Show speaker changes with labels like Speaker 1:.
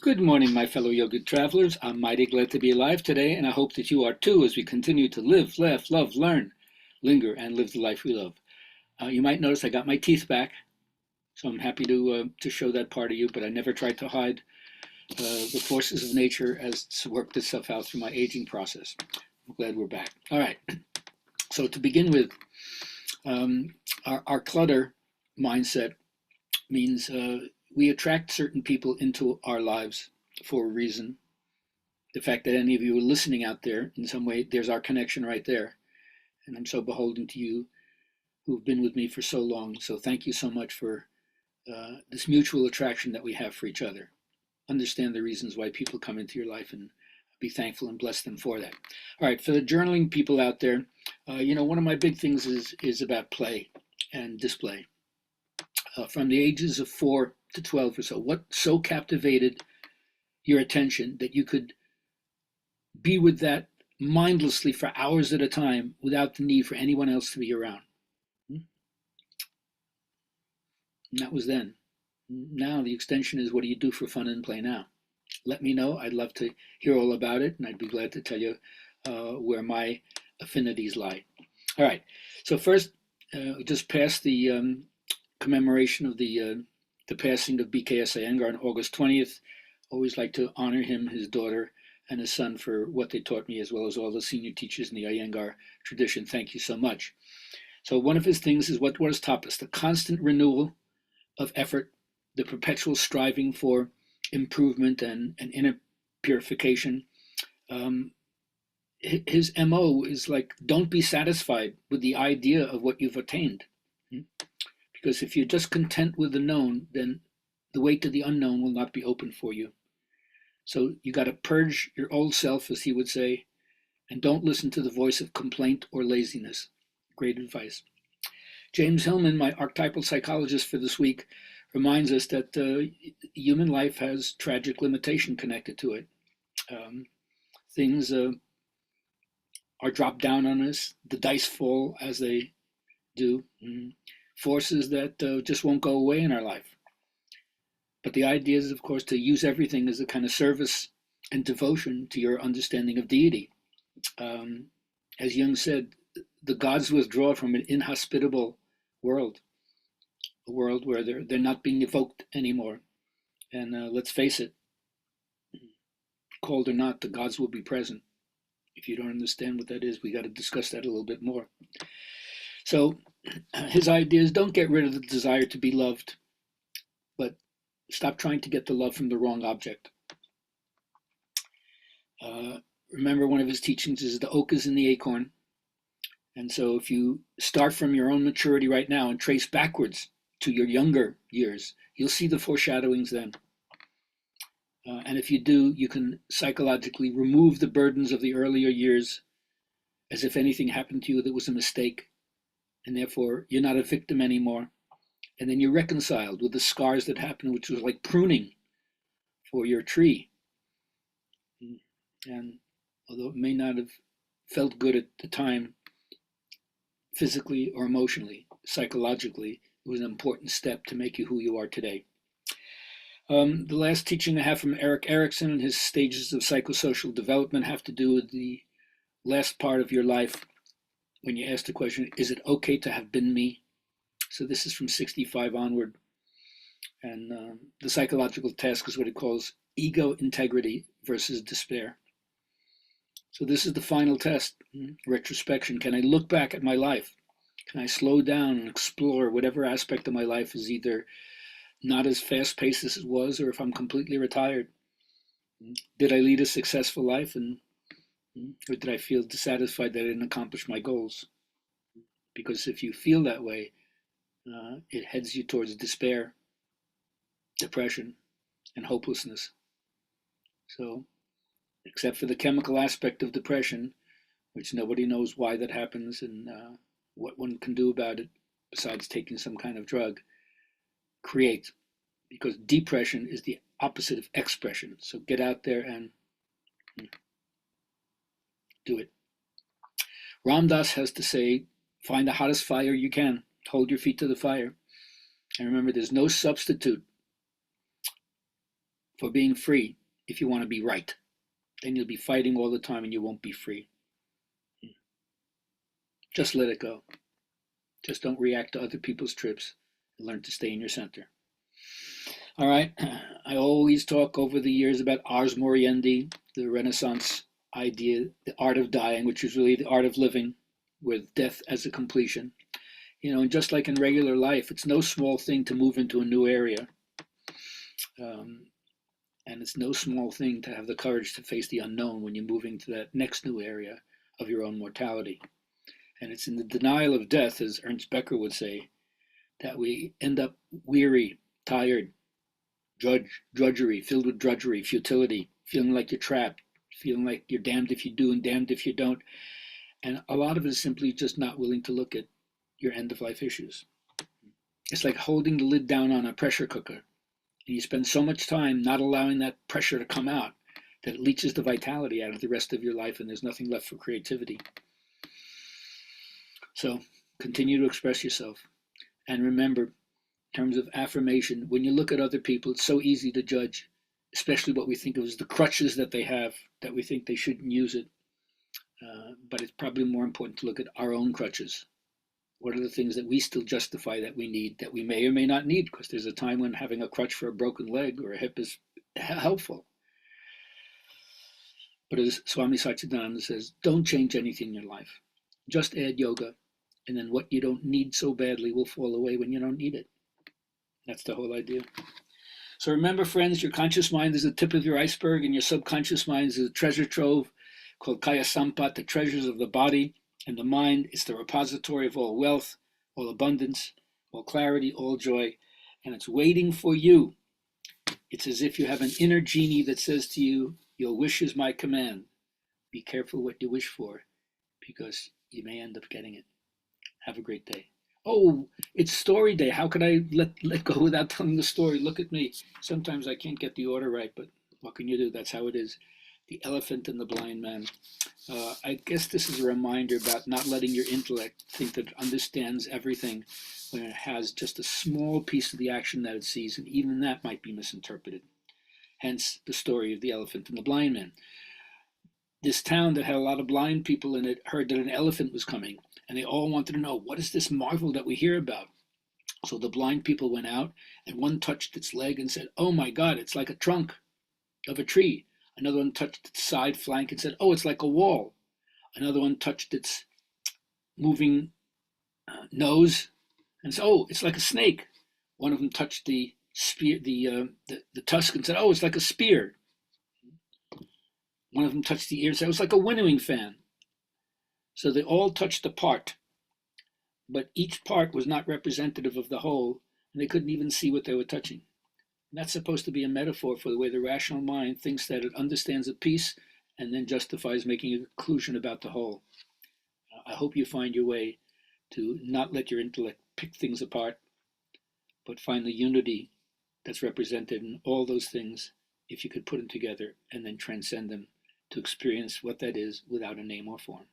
Speaker 1: Good morning, my fellow yogic travelers. I'm mighty glad to be alive today, and I hope that you are too as we continue to live, laugh, love, learn, linger, and live the life we love. You might notice I got my teeth back, so I'm happy to show that part of you, but I never tried to hide the forces of nature as it's worked itself out through my aging process. I'm glad we're back. All right, so to begin with, our clutter mindset means we attract certain people into our lives for a reason. The fact that any of you are listening out there in some way, there's our connection right there. And I'm so beholden to you who've been with me for so long. So thank you so much for this mutual attraction that we have for each other. Understand the reasons why people come into your life and be thankful and bless them for that. All right, for the journaling people out there, one of my big things is about play and display. From the ages of 4 to 12 or so, what so captivated your attention that you could be with that mindlessly for hours at a time without the need for anyone else to be around? And that was then. Now the extension is, what do you do for fun and play now? Let me know. I'd love to hear all about it, and I'd be glad to tell you where my affinities lie. All right. So first, just past the commemoration of the passing of BKS Iyengar on August 20th. Always like to honor him, his daughter, and his son for what they taught me, as well as all the senior teachers in the Iyengar tradition. Thank you so much. So one of his things is what was taught us: the constant renewal of effort, the perpetual striving for improvement and inner purification. His MO is like, don't be satisfied with the idea of what you've attained. Because if you're just content with the known, then the way to the unknown will not be open for you. So you got to purge your old self, as he would say, and don't listen to the voice of complaint or laziness. Great advice. James Hillman, my archetypal psychologist for this week, reminds us that human life has tragic limitation connected to it. Things are dropped down on us. The dice fall as they do. Forces that just won't go away in our life. But the idea is, of course, to use everything as a kind of service and devotion to your understanding of deity. As Jung said, the gods withdraw from an inhospitable world, a world where they're not being evoked anymore. And let's face it, called or not, the gods will be present. If you don't understand what that is, we got to discuss that a little bit more. So his idea is, don't get rid of the desire to be loved, but stop trying to get the love from the wrong object. Remember, one of his teachings is the oak is in the acorn. And so if you start from your own maturity right now and trace backwards to your younger years, you'll see the foreshadowings then. And if you do, you can psychologically remove the burdens of the earlier years as if anything happened to you that was a mistake, and therefore you're not a victim anymore. And then you're reconciled with the scars that happened, which was like pruning for your tree. And although it may not have felt good at the time, physically or emotionally, psychologically, it was an important step to make you who you are today. The last teaching I have from Erik Erikson and his stages of psychosocial development have to do with the last part of your life when you ask the question, is it okay to have been me? So this is from 65 onward. And the psychological task is what it calls ego integrity versus despair. So this is the final test, retrospection. Can I look back at my life? Can I slow down and explore whatever aspect of my life is either not as fast-paced as it was, or if I'm completely retired? Did I lead a successful life, or did I feel dissatisfied that I didn't accomplish my goals? Because if you feel that way, it heads you towards despair, depression, and hopelessness. So, except for the chemical aspect of depression, which nobody knows why that happens and what one can do about it besides taking some kind of drug, create. Because depression is the opposite of expression. So get out there and do it. Ram Dass has to say, find the hottest fire you can. Hold your feet to the fire. And remember, there's no substitute for being free if you want to be right. Then you'll be fighting all the time and you won't be free. Just let it go. Just don't react to other people's trips. Learn to stay in your center. All right. I always talk over the years about ars moriendi, the Renaissance idea, the art of dying, which is really the art of living with death as a completion. And just like in regular life, it's no small thing to move into a new area. And it's no small thing to have the courage to face the unknown when you're moving to that next new area of your own mortality. And it's in the denial of death, as Ernst Becker would say, that we end up weary, tired, drudgery, filled with drudgery, futility, feeling like you're trapped, feeling like you're damned if you do and damned if you don't. And a lot of it is simply just not willing to look at your end-of-life issues. It's like holding the lid down on a pressure cooker. And you spend so much time not allowing that pressure to come out that it leaches the vitality out of the rest of your life and there's nothing left for creativity. So continue to express yourself. And remember, in terms of affirmation, when you look at other people, it's so easy to judge, especially what we think of as the crutches that they have, that we think they shouldn't use it. But it's probably more important to look at our own crutches. What are the things that we still justify that we need, that we may or may not need? Because there's a time when having a crutch for a broken leg or a hip is helpful. But as Swami Satchidananda says, don't change anything in your life. Just add yoga, and then what you don't need so badly will fall away when you don't need it. That's the whole idea. So remember, friends, your conscious mind is the tip of your iceberg, and your subconscious mind is a treasure trove called Kaya Sampat, the treasures of the body. And the mind is the repository of all wealth, all abundance, all clarity, all joy. And it's waiting for you. It's as if you have an inner genie that says to you, your wish is my command. Be careful what you wish for, because you may end up getting it. Have a great day. Oh, it's story day. How could I let go without telling the story? Look at me. Sometimes I can't get the order right, but what can you do? That's how it is. The elephant and the blind man. I guess this is a reminder about not letting your intellect think that it understands everything when it has just a small piece of the action that it sees, and even that might be misinterpreted. Hence the story of the elephant and the blind man. This town that had a lot of blind people in it heard that an elephant was coming, and they all wanted to know, what is this marvel that we hear about? So the blind people went out, and one touched its leg and said, oh my God, it's like a trunk of a tree. Another one touched its side flank and said, oh, it's like a wall. Another one touched its moving nose and said, oh, it's like a snake. One of them touched the spear, the tusk, and said, oh, it's like a spear. One of them touched the ear and said, it was like a winnowing fan. So they all touched a part, but each part was not representative of the whole, and they couldn't even see what they were touching. And that's supposed to be a metaphor for the way the rational mind thinks that it understands a piece and then justifies making a conclusion about the whole. I hope you find your way to not let your intellect pick things apart, but find the unity that's represented in all those things, if you could put them together and then transcend them to experience what that is without a name or form.